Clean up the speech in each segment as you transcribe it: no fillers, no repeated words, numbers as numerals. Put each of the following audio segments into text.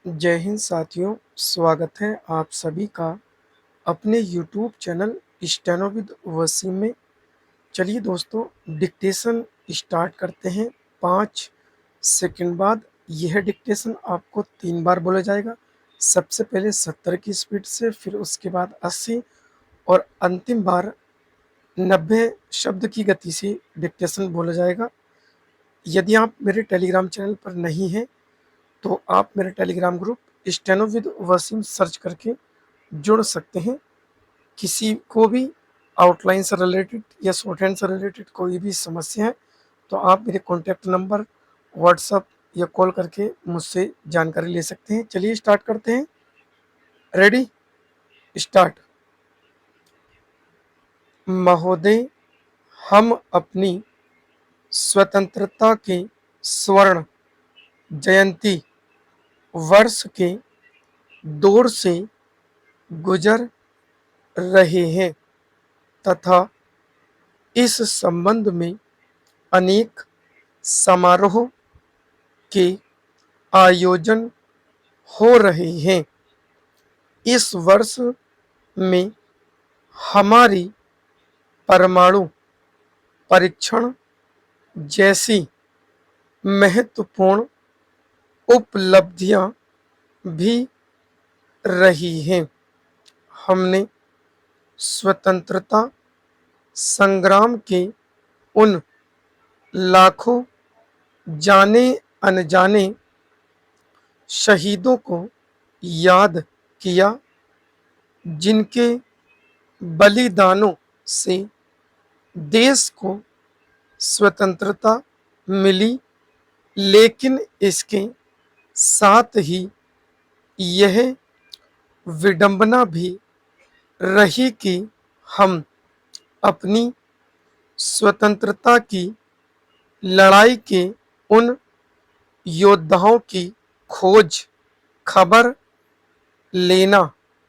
जय हिंद साथियों, स्वागत है आप सभी का अपने YouTube channel steno with Wasim में। चलिए दोस्तों, डिक्टेशन स्टार्ट करते हैं। 5 सेकंड बाद यह डिक्टेशन आपको 3 बार बोला जाएगा। सबसे पहले 70 की स्पीड से, फिर उसके बाद 80 और अंतिम बार 90 शब्द की गति से डिक्टेशन बोला जाएगा। यदि आप मेरे टेलीग्राम चैनल पर नहीं हैं तो आप मेरे Telegram group steno with Wasim search करके जुड़ सकते हैं। किसी को भी आउटलाइन से रिलेटेड या शॉर्ट हैंड से रिलेटेड कोई भी समस्या है तो आप मेरे कॉन्टैक्ट नंबर व्हाट्सअप या कॉल करके मुझसे जानकारी ले सकते हैं। चलिए स्टार्ट करते हैं। Ready, start. महोदय, हम अपनी स्वतंत्रता के स्वर्ण जयंती वर्ष के दौर से गुजर रहे हैं तथा इस संबंध में अनेक समारोह के आयोजन हो रहे हैं। इस वर्ष में हमारी परमाणु परीक्षण जैसी महत्वपूर्ण उपलब्धियां भी रही हैं। हमने स्वतंत्रता संग्राम के उन लाखों जाने अनजाने शहीदों को याद किया जिनके बलिदानों से देश को स्वतंत्रता मिली, लेकिन इसके साथ ही यह विडंबना भी रही कि हम अपनी स्वतंत्रता की लड़ाई के उन योद्धाओं की खोज खबर लेना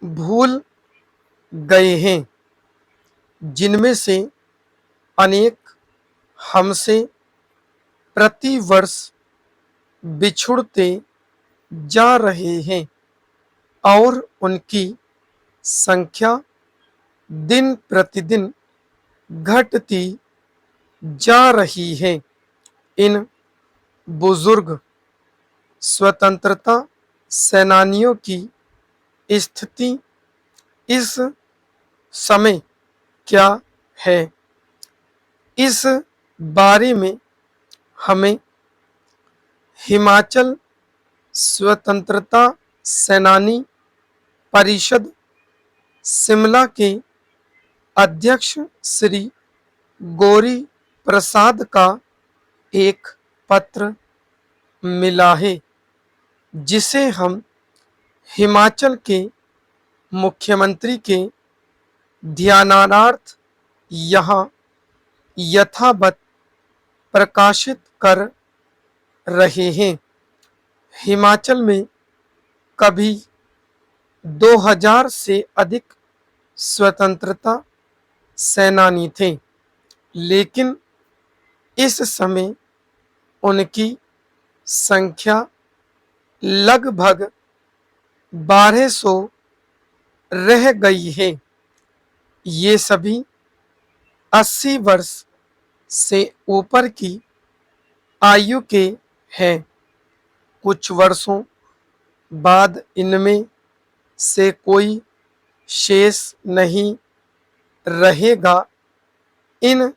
भूल गए हैं जिनमें से अनेक हमसे प्रति वर्ष बिछुड़ते जा रहे हैं और उनकी संख्या दिन प्रतिदिन घटती जा रही है। इन बुजुर्ग स्वतंत्रता सेनानियों की स्थिति इस समय क्या है, इस बारे में हमें हिमाचल स्वतंत्रता सेनानी परिषद शिमला के अध्यक्ष श्री गौरी प्रसाद का एक पत्र मिला है जिसे हम हिमाचल के मुख्यमंत्री के ध्यानार्थ यहाँ यथावत प्रकाशित कर रहे हैं। हिमाचल में कभी 2000 से अधिक स्वतंत्रता सेनानी थे, लेकिन इस समय उनकी संख्या लगभग 1200 रह गई है। ये सभी 80 वर्ष से ऊपर की आयु के हैं। कुछ वर्षों बाद इनमें से कोई शेष नहीं रहेगा। इन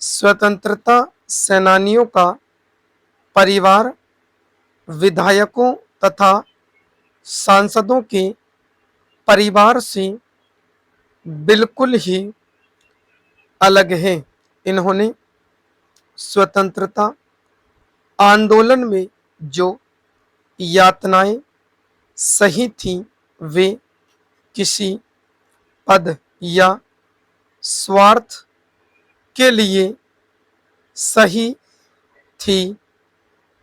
स्वतंत्रता सेनानियों का परिवार विधायकों तथा सांसदों के परिवार से बिल्कुल ही अलग है। इन्होंने स्वतंत्रता आंदोलन में जो यातनाएं सही थी वे किसी पद या स्वार्थ के लिए सही थी।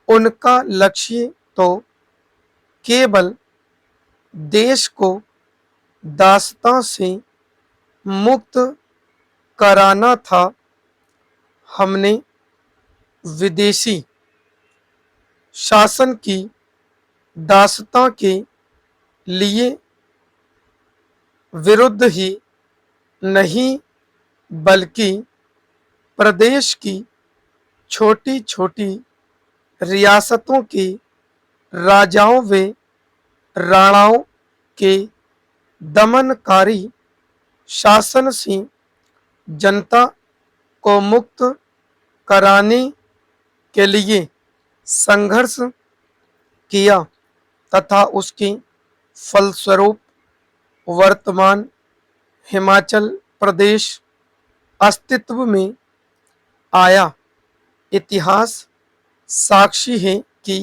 उनका लक्ष्य तो केवल देश को दासता से मुक्त कराना था। हमने विदेशी शासन की दासता के लिए विरुद्ध ही नहीं बल्कि प्रदेश की छोटी छोटी रियासतों के राजाओं व राणाओं के दमनकारी शासन से जनता को मुक्त कराने के लिए संघर्ष किया तथा उसके फलस्वरूप वर्तमान हिमाचल प्रदेश अस्तित्व में आया। इतिहास साक्षी है कि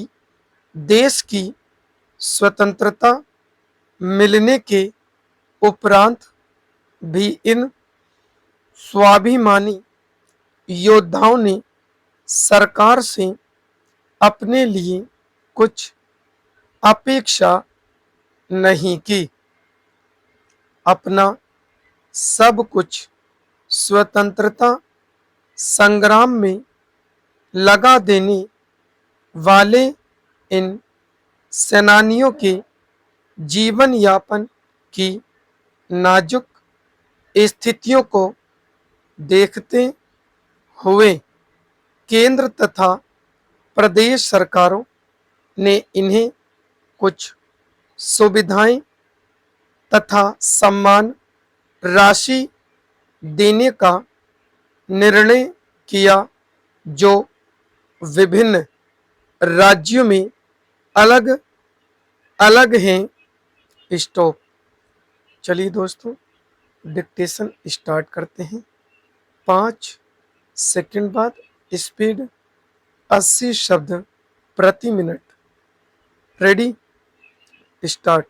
देश की स्वतंत्रता मिलने के उपरांत भी इन स्वाभिमानी योद्धाओं ने सरकार से अपने लिए कुछ अपेक्षा नहीं की। अपना सब कुछ स्वतंत्रता संग्राम में लगा देने वाले इन सेनानियों के जीवन यापन की नाजुक स्थितियों को देखते हुए केंद्र तथा प्रदेश सरकारों ने इन्हें कुछ सुविधाएं तथा सम्मान राशि देने का निर्णय किया, जो विभिन्न राज्यों में अलग अलग हैं। स्टॉप। चलिए दोस्तों, डिक्टेशन स्टार्ट करते हैं। 5 सेकंड बाद स्पीड 80 शब्द प्रति मिनट। Ready, start.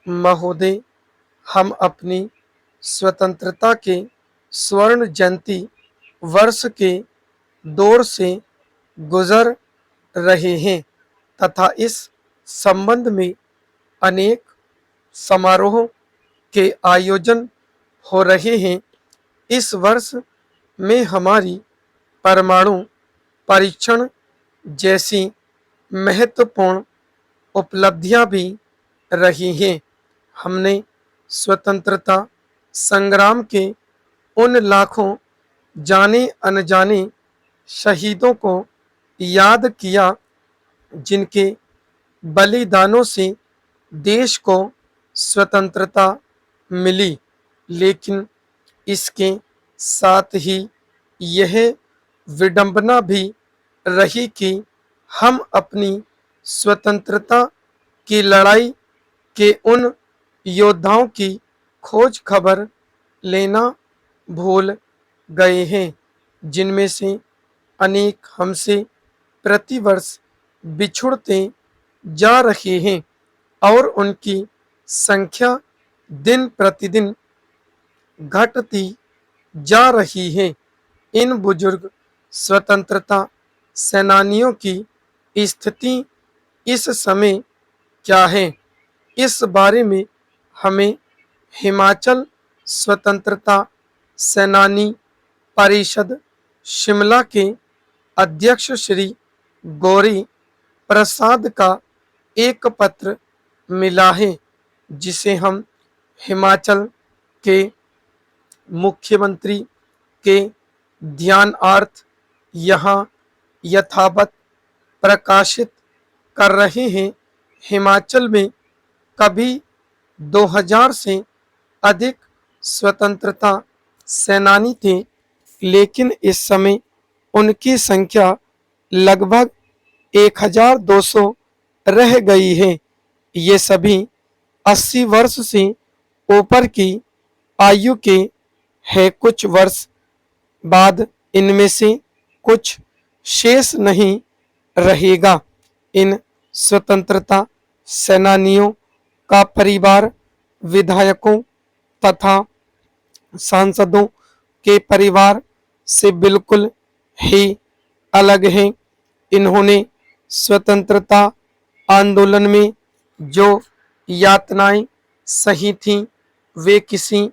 महोदय, हम अपनी स्वतंत्रता के स्वर्ण जयंती वर्ष के दौर से गुजर रहे हैं तथा इस संबंध में अनेक समारोहों के आयोजन हो रहे हैं। इस वर्ष में हमारी परमाणु परीक्षण जैसी महत्वपूर्ण उपलब्धियां भी रही हैं। हमने स्वतंत्रता संग्राम के उन लाखों जाने अनजाने शहीदों को याद किया जिनके बलिदानों से देश को स्वतंत्रता मिली, लेकिन इसके साथ ही यह विडंबना भी रही कि हम अपनी स्वतंत्रता की लड़ाई के उन योद्धाओं की खोज खबर लेना भूल गए हैं जिनमें से अनेक हमसे प्रतिवर्ष बिछुड़ते जा रहे हैं और उनकी संख्या दिन प्रतिदिन घटती जा रही है। इन बुजुर्ग स्वतंत्रता सेनानियों की स्थिति इस समय क्या है, इस बारे में हमें हिमाचल स्वतंत्रता सेनानी परिषद शिमला के अध्यक्ष श्री गौरी प्रसाद का एक पत्र मिला है, जिसे हम हिमाचल के मुख्यमंत्री के ध्यानार्थ यहाँ यथावत प्रकाशित कर रहे हैं। हिमाचल में कभी 2000 से अधिक स्वतंत्रता सेनानी थे, लेकिन इस समय उनकी संख्या लगभग 1200 रह गई है। ये सभी 80 वर्ष से ऊपर की आयु के है। कुछ वर्ष बाद इनमें से कुछ शेष नहीं रहेगा। इन स्वतंत्रता सेनानियों का परिवार विधायकों तथा सांसदों के परिवार से बिल्कुल ही अलग है। इन्होंने स्वतंत्रता आंदोलन में जो यातनाएं सही थीं, वे किसी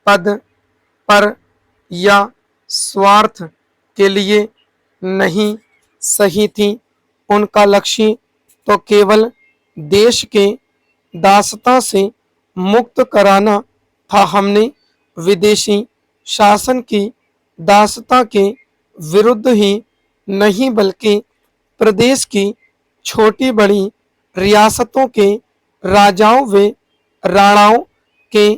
पद पर या स्वार्थ के लिए नहीं सही थी। उनका लक्ष्य तो केवल देश के दासता से मुक्त कराना था। हमने विदेशी शासन की दासता के विरुद्ध ही नहीं बल्कि प्रदेश की छोटी बड़ी रियासतों के राजाओं व राणाओं के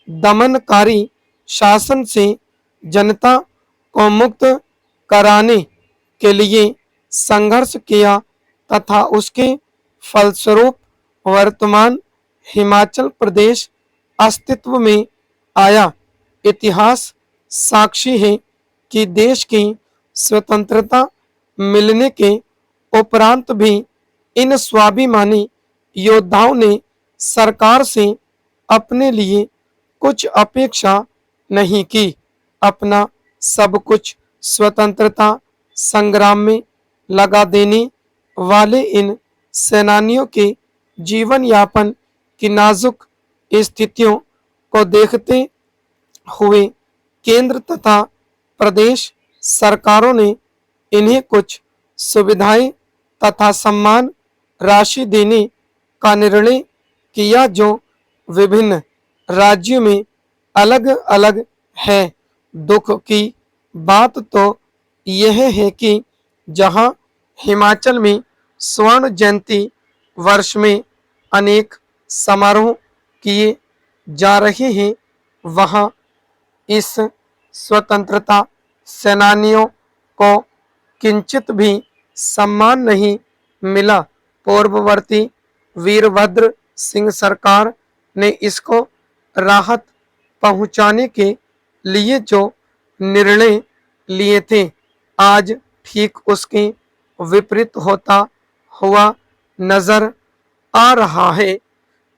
दमनकारी शासन से जनता को मुक्त कराने के लिए संघर्ष किया तथा उसके फलस्वरूप वर्तमान हिमाचल प्रदेश अस्तित्व में आया। इतिहास साक्षी है कि देश की स्वतंत्रता मिलने के उपरांत भी इन स्वाभिमानी योद्धाओं ने सरकार से अपने लिए कुछ अपेक्षा नहीं की। अपना सब कुछ स्वतंत्रता संग्राम में लगा देने वाले इन सेनानियों के जीवन यापन की नाजुक स्थितियों को देखते हुए केंद्र तथा प्रदेश सरकारों ने इन्हें कुछ सुविधाएं तथा सम्मान राशि देने का निर्णय किया जो विभिन्न राज्यों में अलग अलग है। दुख की बात तो यह है कि जहां हिमाचल में स्वर्ण जयंती वर्ष में अनेक समारोह किए जा रहे हैं, वहां इस स्वतंत्रता सेनानियों को किंचित भी सम्मान नहीं मिला। पूर्ववर्ती वीरभद्र सिंह सरकार ने इसको राहत पहुंचाने के लिए जो निर्णय लिए थे, आज ठीक उसके विपरीत होता हुआ नजर आ रहा है।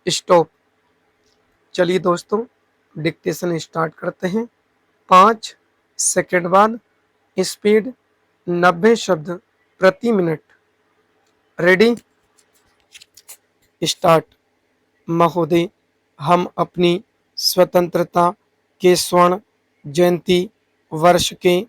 स्टॉप। चलिए दोस्तों, डिक्टेशन स्टार्ट करते हैं। 5 सेकंड बाद स्पीड 90 शब्द प्रति मिनट। Ready, start. महोदय, हम अपनी स्वतंत्रता के स्वर्ण जयंती वर्ष के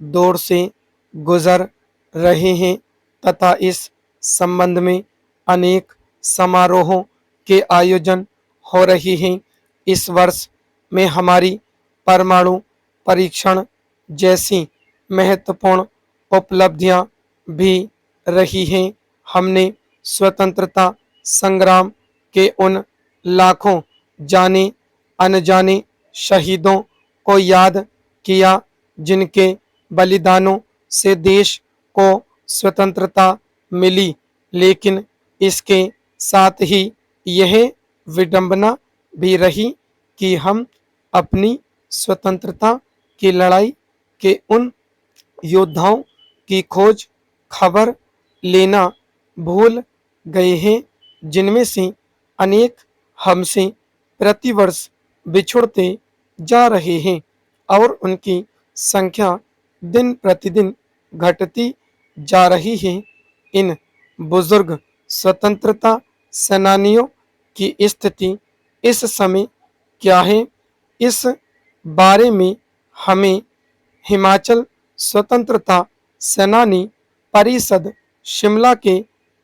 दौर से गुजर रहे हैं तथा इस संबंध में अनेक समारोहों के आयोजन हो रहे हैं। इस वर्ष में हमारी परमाणु परीक्षण जैसी महत्वपूर्ण उपलब्धियां भी रही हैं। हमने स्वतंत्रता संग्राम के उन लाखों जाने अनजाने शहीदों को याद किया जिनके बलिदानों से देश को स्वतंत्रता मिली, लेकिन इसके साथ ही यह विडंबना भी रही कि हम अपनी स्वतंत्रता की लड़ाई के उन योद्धाओं की खोज खबर लेना भूल गए हैं जिनमें से अनेक हमसे प्रतिवर्ष बिछुड़ते जा रहे हैं और उनकी संख्या दिन प्रतिदिन घटती जा रही है। इन बुजुर्ग स्वतंत्रता सेनानियों की स्थिति इस समय क्या है, इस बारे में हमें हिमाचल स्वतंत्रता सेनानी परिषद शिमला के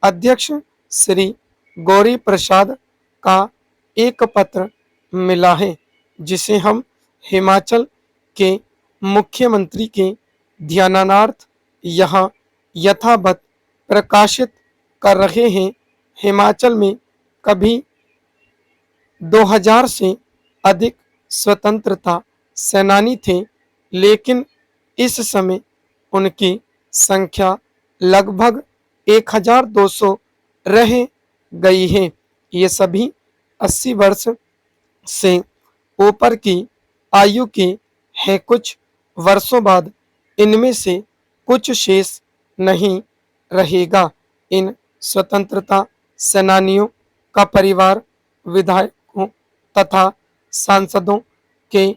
अध्यक्ष श्री गौरी प्रसाद का एक पत्र मिला है, जिसे हम हिमाचल के मुख्यमंत्री के ध्यानार्थ यहाँ यथावत प्रकाशित कर रहे हैं। हिमाचल में कभी 2000 से अधिक स्वतंत्रता सेनानी थे, लेकिन इस समय उनकी संख्या लगभग 1200 रह गई है। ये सभी 80 वर्ष से ऊपर की आयु के हैं। कुछ वर्षों बाद इनमें से कुछ शेष नहीं रहेगा। इन स्वतंत्रता सेनानियों का परिवार विधायकों तथा सांसदों के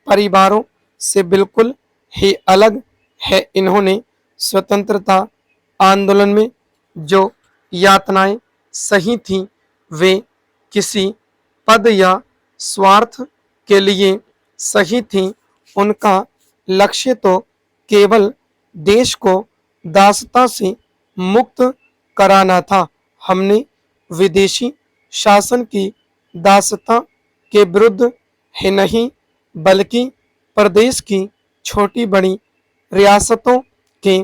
परिवारों से बिल्कुल ही अलग है। इन्होंने स्वतंत्रता आंदोलन में जो यातनाएं सही थी, वे किसी पद या स्वार्थ के लिए सही थी। उनका लक्ष्य तो केवल देश को दासता से मुक्त कराना था। हमने विदेशी शासन की दासता के विरुद्ध ही नहीं बल्कि प्रदेश की छोटी बड़ी रियासतों के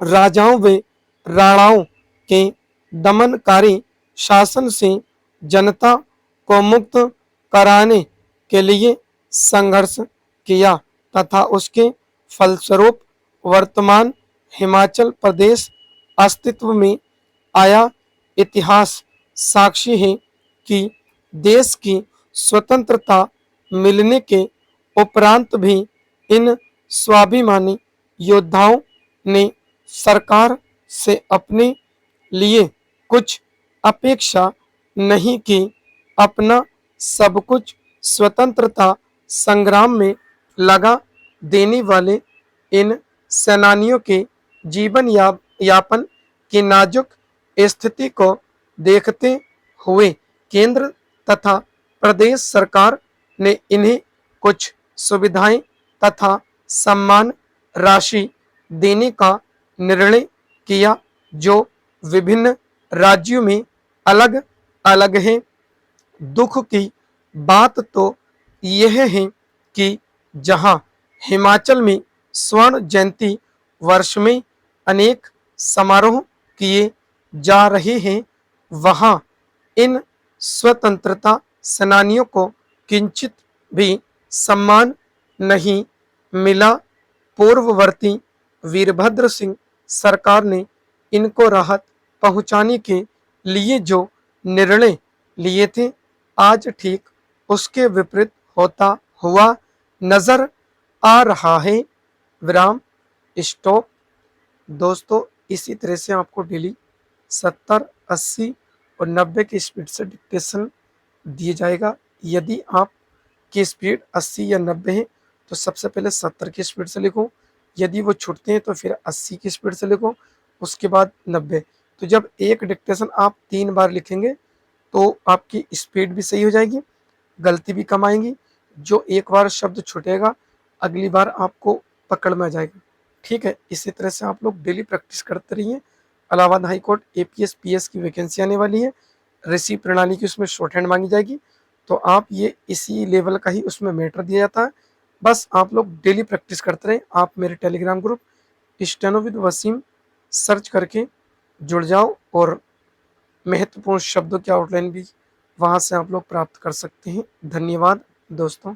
राजाओं व राणाओं के दमनकारी शासन से जनता को मुक्त कराने के लिए संघर्ष किया तथा उसके फलस्वरूप वर्तमान हिमाचल प्रदेश अस्तित्व में आया। इतिहास साक्षी है कि देश की स्वतंत्रता मिलने के उपरांत भी इन स्वाभिमानी योद्धाओं ने सरकार से अपने लिए कुछ अपेक्षा नहीं की। अपना सब कुछ स्वतंत्रता संग्राम में लगा देने वाले इन सेनानियों के जीवन यापन की नाजुक स्थिति को देखते हुए केंद्र तथा प्रदेश सरकार ने इन्हें कुछ सुविधाएं तथा सम्मान राशि देने का निर्णय किया जो विभिन्न राज्यों में अलग अलग है। दुख की बात तो यह है कि जहां हिमाचल में स्वर्ण जयंती वर्ष में अनेक समारोह किए जा रहे हैं वहां इन स्वतंत्रता सेनानियों को किंचित भी सम्मान नहीं मिला। पूर्ववर्ती वीरभद्र सिंह सरकार ने इनको राहत पहुंचाने के लिए जो निर्णय लिए थे आज ठीक उसके विपरीत होता हुआ नजर आ रहा है। विराम स्टॉप। दोस्तों इसी तरह से आपको डेली 70, 80 और 90 की स्पीड से डिक्टेशन दिया जाएगा। यदि आपकी स्पीड 80 या 90 है तो सबसे पहले 70 की स्पीड से लिखो, यदि वो छूटते हैं तो फिर 80 की स्पीड से लिखो, उसके बाद 90। तो जब एक डिक्टेशन आप 3 बार लिखेंगे तो आपकी स्पीड भी सही हो जाएगी, गलती भी कम आएंगी। जो एक बार शब्द छूटेगा अगली बार आपको पकड़ में आ जाएगा। ठीक है, इसी तरह से आप लोग डेली प्रैक्टिस करते रहिए। Allahabad high court APS PS की वैकेंसी आने वाली है, रिसीव प्रणाली की उसमें शॉर्ट हैंड मांगी जाएगी, तो आप ये इसी लेवल का ही उसमें मैटर दिया जाता है। बस आप लोग डेली प्रैक्टिस करते रहें। आप मेरे Telegram group steno with Wasim search करके जुड़ जाओ और महत्वपूर्ण शब्दों की आउटलाइन भी वहां से आप लोग प्राप्त कर सकते हैं। धन्यवाद दोस्तों।